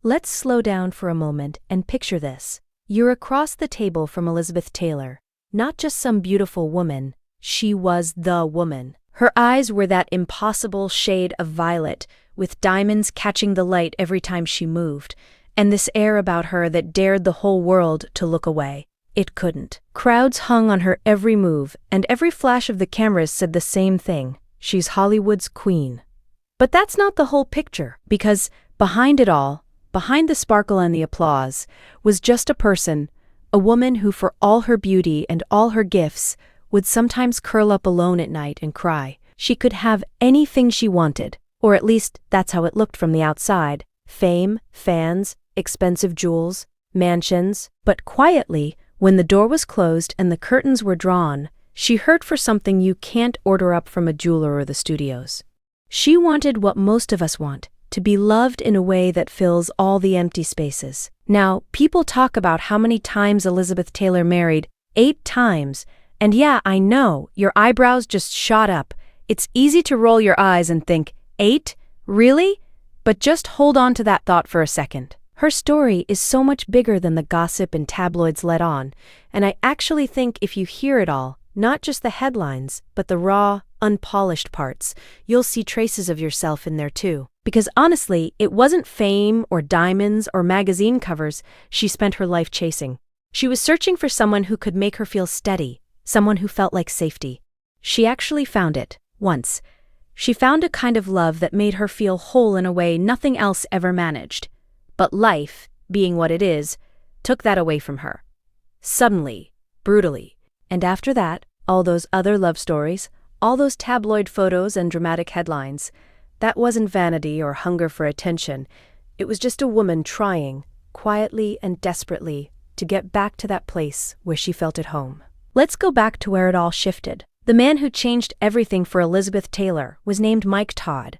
Let's slow down for a moment and picture this. You're across the table from Elizabeth Taylor. Not just some beautiful woman, she was the woman. Her eyes were that impossible shade of violet, with diamonds catching the light every time she moved, and this air about her that dared the whole world to look away. It couldn't. Crowds hung on her every move, and every flash of the cameras said the same thing. She's Hollywood's queen. But that's not the whole picture, because behind it all, behind the sparkle and the applause, was just a person, a woman who, for all her beauty and all her gifts, would sometimes curl up alone at night and cry. She could have anything she wanted, or at least that's how it looked from the outside. Fame, fans, expensive jewels, mansions. But quietly, when the door was closed and the curtains were drawn, she hurt for something you can't order up from a jeweler or the studios. She wanted what most of us want, to be loved in a way that fills all the empty spaces. Now, people talk about how many times Elizabeth Taylor married. 8 times. And yeah, I know, your eyebrows just shot up. It's easy to roll your eyes and think, 8? Really? But just hold on to that thought for a second. Her story is so much bigger than the gossip and tabloids let on, and I actually think if you hear it all, not just the headlines, but the raw, unpolished parts, you'll see traces of yourself in there too. Because honestly, it wasn't fame or diamonds or magazine covers she spent her life chasing. She was searching for someone who could make her feel steady, someone who felt like safety. She actually found it, once. She found a kind of love that made her feel whole in a way nothing else ever managed. But life, being what it is, took that away from her. Suddenly, brutally. And after that, all those other love stories, all those tabloid photos and dramatic headlines, that wasn't vanity or hunger for attention. It was just a woman trying, quietly and desperately, to get back to that place where she felt at home. Let's go back to where it all shifted. The man who changed everything for Elizabeth Taylor was named Mike Todd.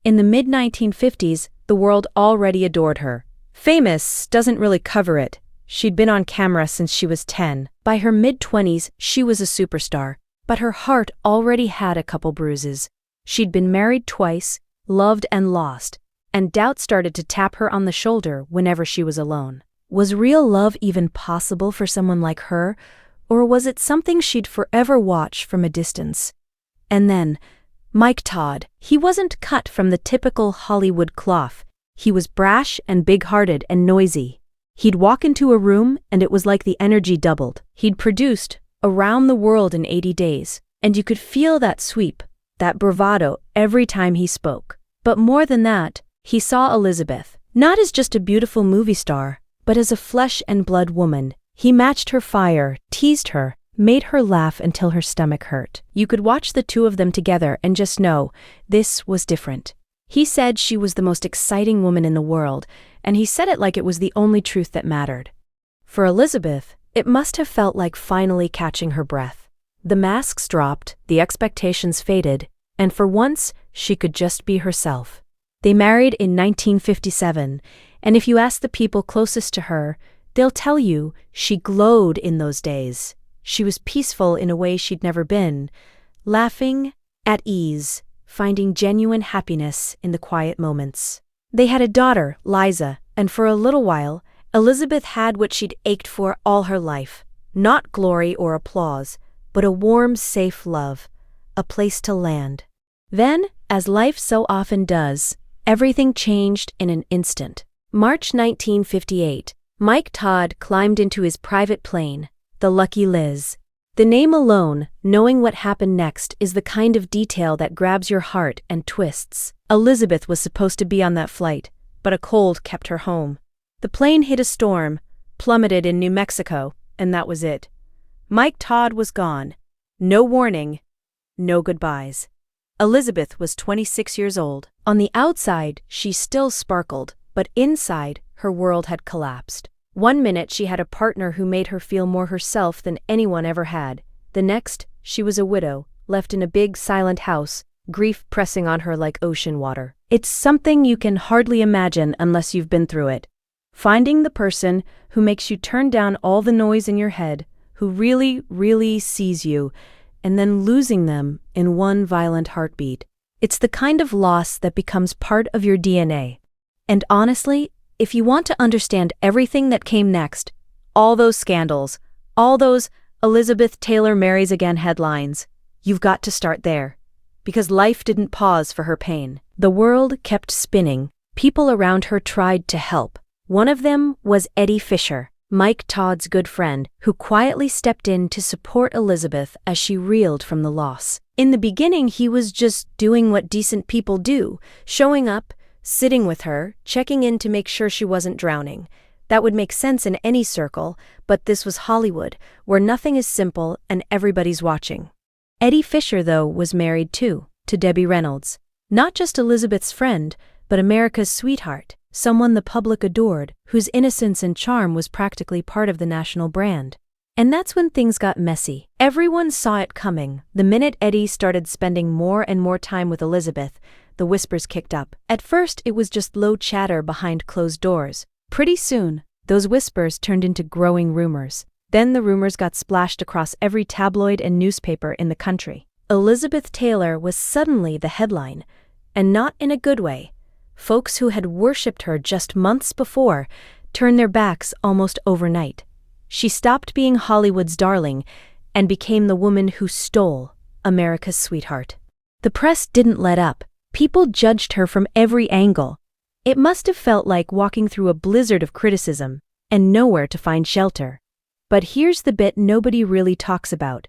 In the mid-1950s, the world already adored her. Famous doesn't really cover it. She'd been on camera since she was 10. By her mid-20s, she was a superstar, but her heart already had a couple bruises. She'd been married twice, loved and lost, and doubt started to tap her on the shoulder whenever she was alone. Was real love even possible for someone like her, or was it something she'd forever watch from a distance? And then, Mike Todd, he wasn't cut from the typical Hollywood cloth. He was brash and big-hearted and noisy. He'd walk into a room and it was like the energy doubled. He'd produced Around the World in 80 Days, and you could feel that sweep, that bravado every time he spoke. But more than that, he saw Elizabeth, not as just a beautiful movie star, but as a flesh and blood woman. He matched her fire, teased her, made her laugh until her stomach hurt. You could watch the two of them together and just know, this was different. He said she was the most exciting woman in the world, and he said it like it was the only truth that mattered. For Elizabeth, it must have felt like finally catching her breath. The masks dropped, the expectations faded, and for once, she could just be herself. They married in 1957, and if you ask the people closest to her, they'll tell you she glowed in those days. She was peaceful in a way she'd never been, laughing, at ease, finding genuine happiness in the quiet moments. They had a daughter, Liza, and for a little while, Elizabeth had what she'd ached for all her life. Not glory or applause, but a warm, safe love, a place to land. Then, as life so often does, everything changed in an instant. March 1958, Mike Todd climbed into his private plane, the Lucky Liz. The name alone, knowing what happened next, is the kind of detail that grabs your heart and twists. Elizabeth was supposed to be on that flight, but a cold kept her home. The plane hit a storm, plummeted in New Mexico, and that was it. Mike Todd was gone. No warning, no goodbyes. Elizabeth was 26 years old. On the outside, she still sparkled, but inside, her world had collapsed. One minute she had a partner who made her feel more herself than anyone ever had. The next, she was a widow, left in a big, silent house, grief pressing on her like ocean water. It's something you can hardly imagine unless you've been through it. Finding the person who makes you turn down all the noise in your head, who really, really sees you, and then losing them in one violent heartbeat. It's the kind of loss that becomes part of your DNA. And honestly, If you want to understand everything that came next, all those scandals, all those Elizabeth Taylor marries again headlines, you've got to start there. Because life didn't pause for her pain. The world kept spinning. People around her tried to help. One of them was Eddie Fisher, Mike Todd's good friend, who quietly stepped in to support Elizabeth as she reeled from the loss. In the beginning, he was just doing what decent people do, showing up, sitting with her, checking in to make sure she wasn't drowning. That would make sense in any circle, but this was Hollywood, where nothing is simple and everybody's watching. Eddie Fisher, though, was married too, to Debbie Reynolds. Not just Elizabeth's friend, but America's sweetheart, someone the public adored, whose innocence and charm was practically part of the national brand. And that's when things got messy. Everyone saw it coming. The minute Eddie started spending more and more time with Elizabeth, the whispers kicked up. At first, it was just low chatter behind closed doors. Pretty soon, those whispers turned into growing rumors. Then the rumors got splashed across every tabloid and newspaper in the country. Elizabeth Taylor was suddenly the headline, and not in a good way. Folks who had worshipped her just months before turned their backs almost overnight. She stopped being Hollywood's darling and became the woman who stole America's sweetheart. The press didn't let up. People judged her from every angle. It must have felt like walking through a blizzard of criticism and nowhere to find shelter. But here's the bit nobody really talks about.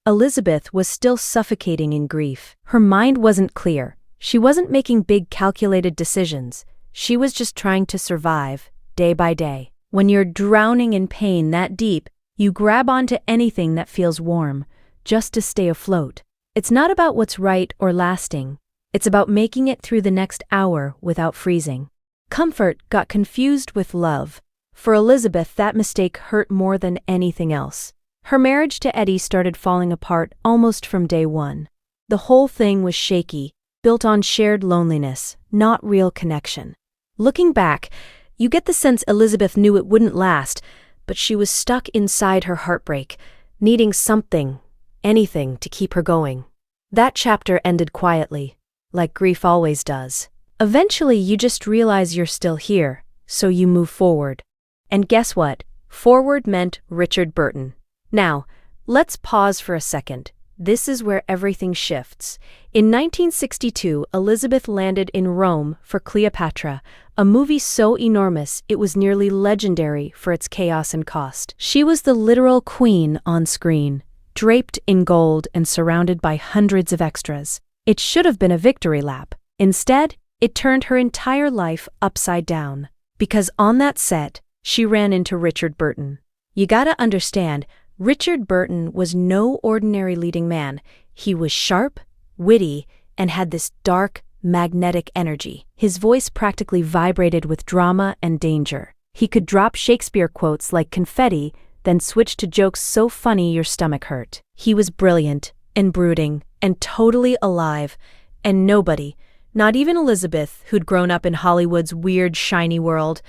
Elizabeth was still suffocating in grief. Her mind wasn't clear. She wasn't making big calculated decisions. She was just trying to survive, day by day. When you're drowning in pain that deep, you grab onto anything that feels warm, just to stay afloat. It's not about what's right or lasting. It's about making it through the next hour without freezing. Comfort got confused with love. For Elizabeth, that mistake hurt more than anything else. Her marriage to Eddie started falling apart almost from day one. The whole thing was shaky, built on shared loneliness, not real connection. Looking back, you get the sense Elizabeth knew it wouldn't last, but she was stuck inside her heartbreak, needing something, anything to keep her going. That chapter ended quietly, like grief always does. Eventually, you just realize you're still here, so you move forward. And guess what? Forward meant Richard Burton. Now, let's pause for a second. This is where everything shifts. In 1962, Elizabeth landed in Rome for Cleopatra, a movie so enormous it was nearly legendary for its chaos and cost. She was the literal queen on screen, draped in gold and surrounded by hundreds of extras. It should have been a victory lap. Instead, it turned her entire life upside down. Because on that set, she ran into Richard Burton. You gotta understand, Richard Burton was no ordinary leading man. He was sharp, witty, and had this dark, magnetic energy. His voice practically vibrated with drama and danger. He could drop Shakespeare quotes like confetti, then switch to jokes so funny your stomach hurt. He was brilliant and brooding and totally alive, and nobody, not even Elizabeth, who'd grown up in Hollywood's weird, shiny world,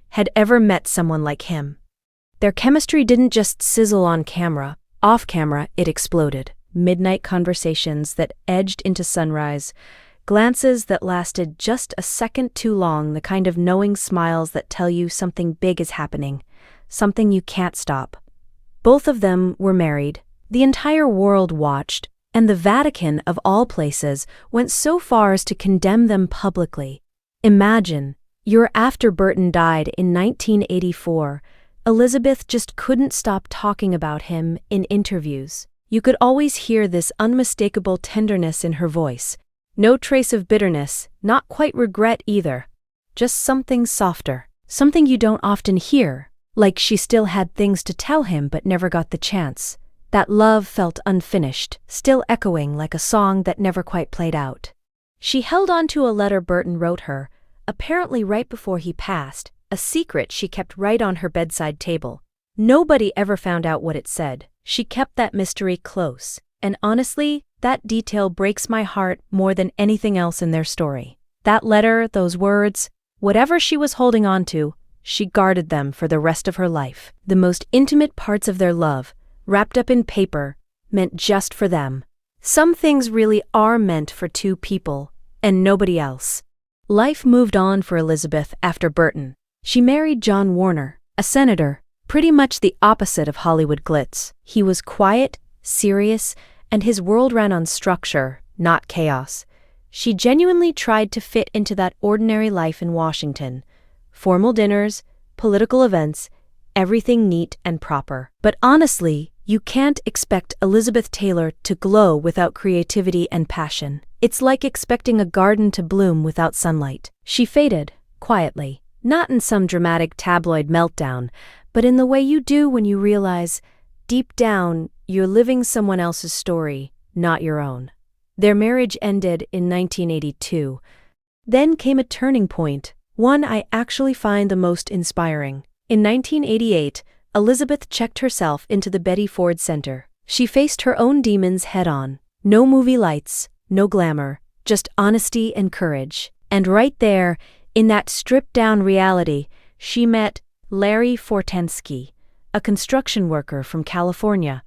had ever met someone like him. Their chemistry didn't just sizzle on camera. Off camera, it exploded. Midnight conversations that edged into sunrise, glances that lasted just a second too long, the kind of knowing smiles that tell you something big is happening, something you can't stop. Both of them were married. The entire world watched, and the Vatican, of all places, went so far as to condemn them publicly. Imagine, you're after Burton died in 1984. Elizabeth just couldn't stop talking about him in interviews. You could always hear this unmistakable tenderness in her voice. No trace of bitterness, not quite regret either. Just something softer, something you don't often hear, like she still had things to tell him but never got the chance. That love felt unfinished, still echoing like a song that never quite played out. She held on to a letter Burton wrote her, apparently right before he passed, a secret she kept right on her bedside table. Nobody ever found out what it said. She kept that mystery close, and honestly, that detail breaks my heart more than anything else in their story. That letter, those words, whatever she was holding on to, she guarded them for the rest of her life. The most intimate parts of their love, wrapped up in paper, meant just for them. Some things really are meant for two people, and nobody else. Life moved on for Elizabeth after Burton. She married John Warner, a senator, pretty much the opposite of Hollywood glitz. He was quiet, serious, and his world ran on structure, not chaos. She genuinely tried to fit into that ordinary life in Washington. Formal dinners, political events, everything neat and proper. But honestly, you can't expect Elizabeth Taylor to glow without creativity and passion. It's like expecting a garden to bloom without sunlight. She faded, quietly, not in some dramatic tabloid meltdown, but in the way you do when you realize, deep down, you're living someone else's story, not your own. Their marriage ended in 1982. Then came a turning point, one I actually find the most inspiring. In 1988, Elizabeth checked herself into the Betty Ford Center. She faced her own demons head-on. No movie lights, no glamour, just honesty and courage. And right there, in that stripped-down reality, she met Larry Fortensky, a construction worker from California.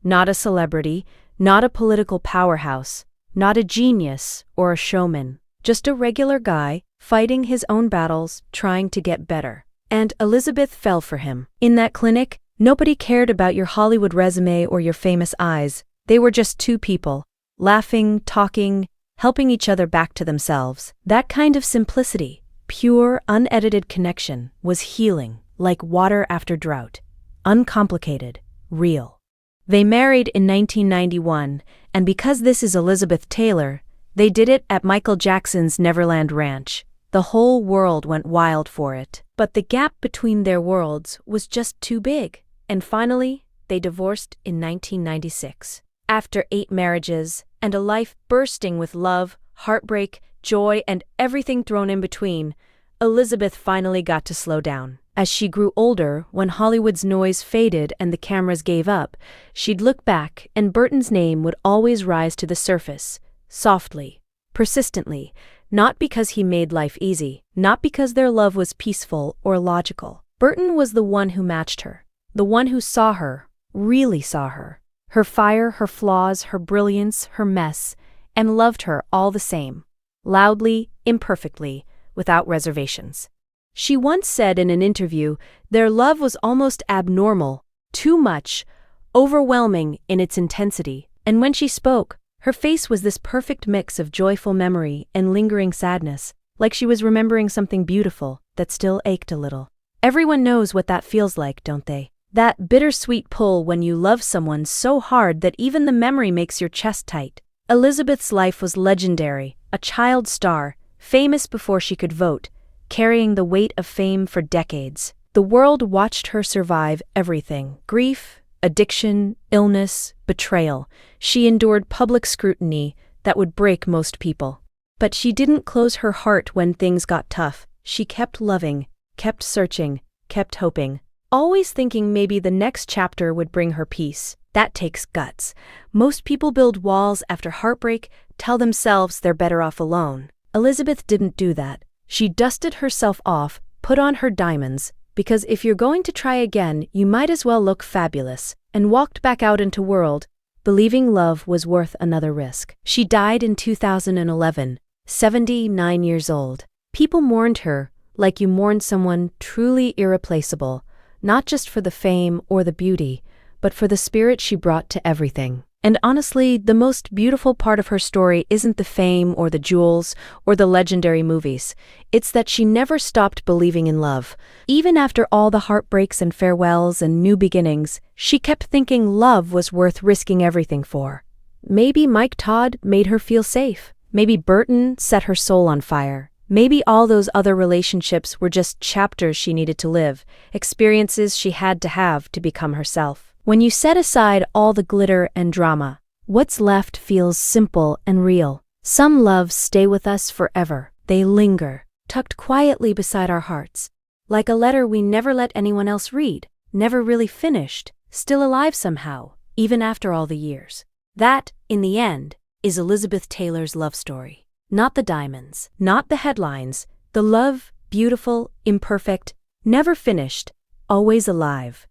Not a celebrity, not a political powerhouse, not a genius or a showman. Just a regular guy, fighting his own battles, trying to get better. And Elizabeth fell for him. In that clinic, nobody cared about your Hollywood resume or your famous eyes. They were just two people, laughing, talking, helping each other back to themselves. That kind of simplicity, pure, unedited connection, was healing, like water after drought. Uncomplicated, real. They married in 1991, and because this is Elizabeth Taylor, they did it at Michael Jackson's Neverland Ranch. The whole world went wild for it. But the gap between their worlds was just too big, and finally, they divorced in 1996. After 8 marriages, and a life bursting with love, heartbreak, joy, and everything thrown in between, Elizabeth finally got to slow down. As she grew older, when Hollywood's noise faded and the cameras gave up, she'd look back, and Burton's name would always rise to the surface, softly, persistently, not because he made life easy, not because their love was peaceful or logical. Burton was the one who matched her, the one who saw her, really saw her, her fire, her flaws, her brilliance, her mess, and loved her all the same, loudly, imperfectly, without reservations. She once said in an interview, their love was almost abnormal, too much, overwhelming in its intensity, and when she spoke, her face was this perfect mix of joyful memory and lingering sadness, like she was remembering something beautiful that still ached a little. Everyone knows what that feels like, don't they? That bittersweet pull when you love someone so hard that even the memory makes your chest tight. Elizabeth's life was legendary, a child star, famous before she could vote, carrying the weight of fame for decades. The world watched her survive everything: grief, addiction, illness, betrayal. She endured public scrutiny that would break most people. But she didn't close her heart when things got tough. She kept loving, kept searching, kept hoping, always thinking maybe the next chapter would bring her peace. That takes guts. Most people build walls after heartbreak, tell themselves they're better off alone. Elizabeth didn't do that. She dusted herself off, put on her diamonds, because if you're going to try again, you might as well look fabulous, and walked back out into world, believing love was worth another risk. She died in 2011, 79 years old. People mourned her like you mourn someone truly irreplaceable, not just for the fame or the beauty, but for the spirit she brought to everything. And honestly, the most beautiful part of her story isn't the fame or the jewels or the legendary movies. It's that she never stopped believing in love. Even after all the heartbreaks and farewells and new beginnings, she kept thinking love was worth risking everything for. Maybe Todd made her feel safe. Maybe Burton set her soul on fire. Maybe all those other relationships were just chapters she needed to live, experiences she had to have to become herself. When you set aside all the glitter and drama, what's left feels simple and real. Some loves stay with us forever. They linger, tucked quietly beside our hearts, like a letter we never let anyone else read, never really finished, still alive somehow, even after all the years. That, in the end, is Elizabeth Taylor's love story. Not the diamonds, not the headlines, the love, beautiful, imperfect, never finished, always alive.